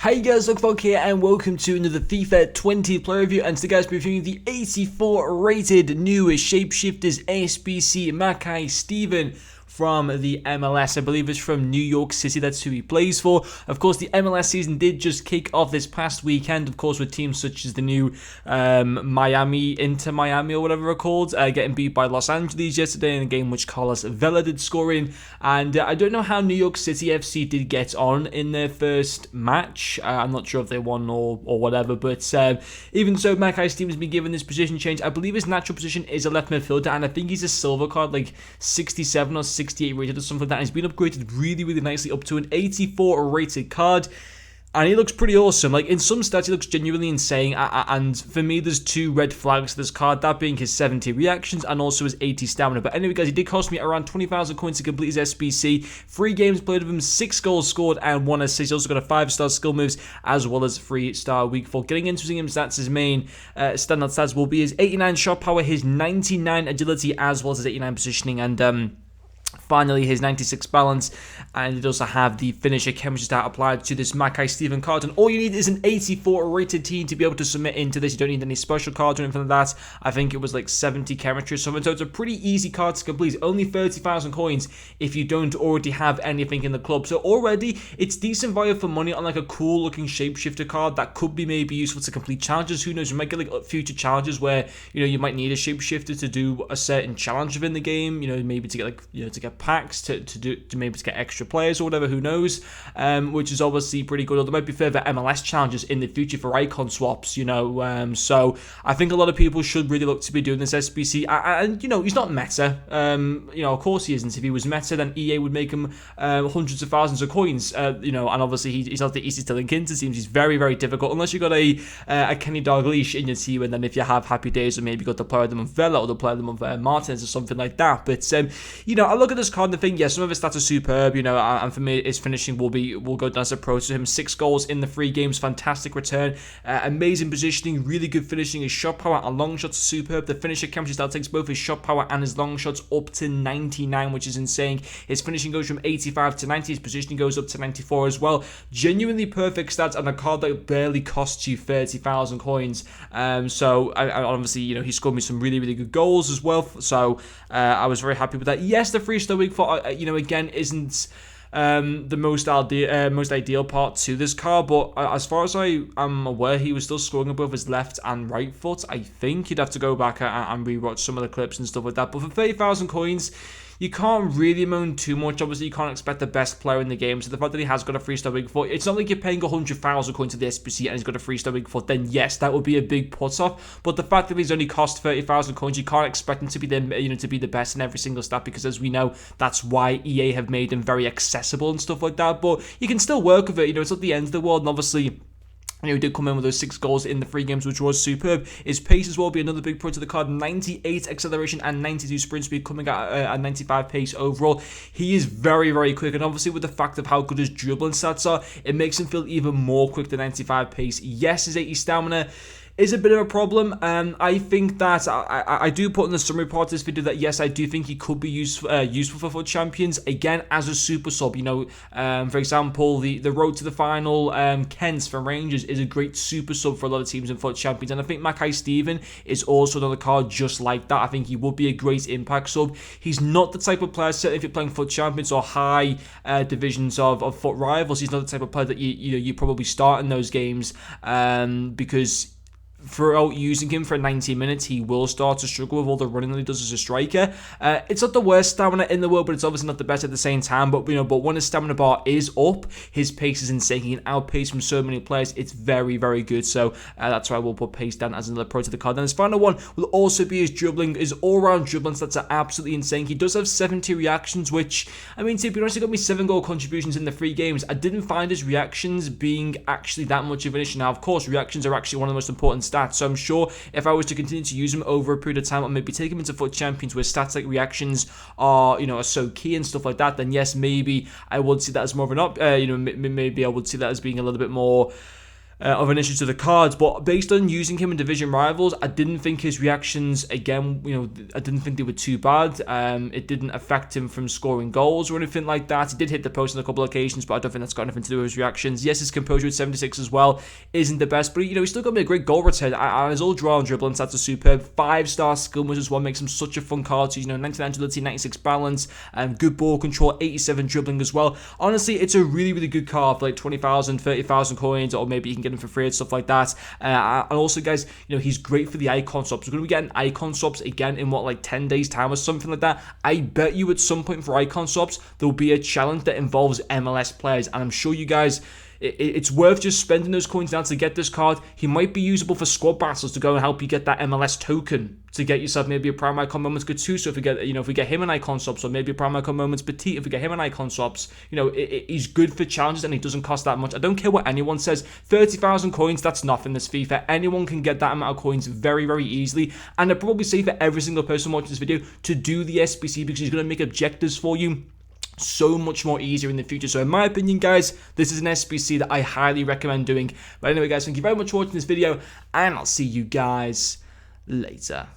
Hey guys, Luckfog here and welcome to another FIFA 20 player review, and today guys, we're reviewing the 84 rated new Shapeshifters SBC Mackay-Steven from the MLS. I believe it's from New York City. That's who he plays for. Of course, the MLS season did just kick off this past weekend, of course, with teams such as the new Inter Miami or whatever they're called, getting beat by Los Angeles yesterday in a game which Carlos Vela did score in. And I don't know how New York City FC did get on in their first match. I'm not sure if they won or whatever, but even so, Mackay-Steven's been given this position change. I believe his natural position is a left midfielder, and I think he's a silver card, like 67 or 68 rated or something like that. He's been upgraded really, really nicely up to an 84 rated card. And he looks pretty awesome. Like, in some stats, he looks genuinely insane. And for me, there's two red flags to this card. That being his 70 reactions and also his 80 stamina. But anyway, guys, he did cost me around 20,000 coins to complete his SBC. 3 games played with him, 6 goals scored, and 1 assist. He's also got a 5-star skill moves, as well as 3-star weak foot. Getting into him stats, his main standout stats will be his 89 shot power, his 99 agility, as well as his 89 positioning, and finally, his 96 balance, and it also have the finisher chemistry stat applied to this Mackay-Steven card. And all you need is an 84 rated team to be able to submit into this. You don't need any special cards or anything like that. I think it was like 70 chemistry or something, so it's a pretty easy card to complete. Only 30,000 coins if you don't already have anything in the club. So already, it's decent value for money on like a cool looking shapeshifter card that could be maybe useful to complete challenges. Who knows? We might get like future challenges where, you know, you might need a shapeshifter to do a certain challenge within the game. You know, maybe to get like, you know, to get packs to get extra players or whatever, who knows, which is obviously pretty good. Or there might be further MLS challenges in the future for icon swaps, you know, so I think a lot of people should really look to be doing this SBC, and you know, he's not meta, you know, of course he isn't. If he was meta, then EA would make him hundreds of thousands of coins, you know, and obviously he's not the easiest to link into teams. He's very, very difficult unless you got a Kenny Dalglish in your team, and then if you have Happy Days, or maybe you got the player of the month Vela or the player of the month Martinez or something like that. But you know, I look at this card and think, yeah, some of his stats are superb, you know, and for me, his finishing will go down as a pro to him. 6 goals in the 3 games, fantastic return, amazing positioning, really good finishing. His shot power and long shots are superb. The finisher chemistry style takes both his shot power and his long shots up to 99, which is insane. His finishing goes from 85 to 90. His positioning goes up to 94 as well. Genuinely perfect stats on a card that barely costs you 30,000 coins. So I obviously, you know, he scored me some really, really good goals as well. So I was very happy with that. Yes, the 3-star weak foot, you know, again, isn't the most ideal part to this card, but as far as I am aware, he was still scoring above his left and right foot. I think you'd have to go back and rewatch some of the clips and stuff like that. But for 30,000 coins, you can't really moan too much. Obviously, you can't expect the best player in the game. So the fact that he has got a 3-star weak foot, it's not like you're paying 100,000 coins to the SBC and he's got a 3-star weak foot. Then yes, that would be a big put off. But the fact that he's only cost 30,000 coins, you can't expect him to be the best in every single stat, because as we know, that's why EA have made him very accessible and stuff like that. But you can still work with it. You know, it's not the end of the world, and obviously, you know, he did come in with those 6 goals in the 3 games, which was superb. His pace as well be another big pro to the card. 98 acceleration and 92 sprint speed, coming at 95 pace overall. He is very, very quick, and obviously with the fact of how good his dribbling stats are, it makes him feel even more quick than 95 pace. Yes, his 80 stamina is a bit of a problem. I think that I do put in the summary part of this video that yes, I do think he could be useful for FUT Champions, again, as a super sub. You know, for example, the road to the final, Kent from Rangers is a great super sub for a lot of teams in FUT Champions, and I think Mackay-Steven is also another card just like that. I think he would be a great impact sub. He's not the type of player, certainly if you're playing FUT Champions or high divisions of FUT Rivals, he's not the type of player that you probably start in those games, because throughout using him for 90 minutes, he will start to struggle with all the running that he does as a striker. It's not the worst stamina in the world, but it's obviously not the best at the same time. But you know, but when his stamina bar is up, his pace is insane. He can outpace from so many players. It's very, very good. So that's why we'll put pace down as another pro to the card. And his final one will also be his dribbling. His all-round dribbling stats are absolutely insane. He does have 70 reactions, which, I mean, to be honest, he got me 7 goal contributions in the 3 games. I didn't find his reactions being actually that much of an issue. Now, of course, reactions are actually one of the most important stats. So I'm sure if I was to continue to use him over a period of time, or maybe take him into FUT Champions where stats like reactions are, you know, are so key and stuff like that, then yes, maybe I would see that as more of an maybe I would see that as being a little bit more of an issue to the cards, but based on using him in division rivals, I didn't think his reactions, again, I didn't think they were too bad. It didn't affect him from scoring goals or anything like that. He did hit the post on a couple of occasions, but I don't think that's got anything to do with his reactions. Yes, his composure at 76 as well isn't the best, but he's still got to be a great goal return, and his all draw and dribbling stats are superb. 5-star skill moves as well, makes him such a fun card to use. 99 agility, 96 balance, good ball control, 87 dribbling as well. Honestly, it's a really, really good card for like 20,000, 30,000 coins, or maybe you can get him for free and stuff like that. And also, guys, he's great for the icon swaps. We're going to be getting icon swaps again in what, like 10 days time or something like that. I bet you at some point for icon swaps there'll be a challenge that involves MLS players, and I'm sure you guys, it's worth just spending those coins now to get this card. He might be usable for squad battles to go and help you get that MLS token to get yourself maybe a prime icon moments Gattuso if we get, if we get him an icon swaps, or maybe a prime icon moments Petit if we get him an icon swaps. He's good for challenges and he doesn't cost that much. I don't care what anyone says. 30,000 coins, that's nothing this FIFA. Anyone can get that amount of coins very, very easily, and I'd probably say for every single person watching this video to do the SBC, because he's going to make objectives for you so much more easier in the future. So in my opinion, guys, this is an SBC that I highly recommend doing. But anyway, guys, thank you very much for watching this video, and I'll see you guys later.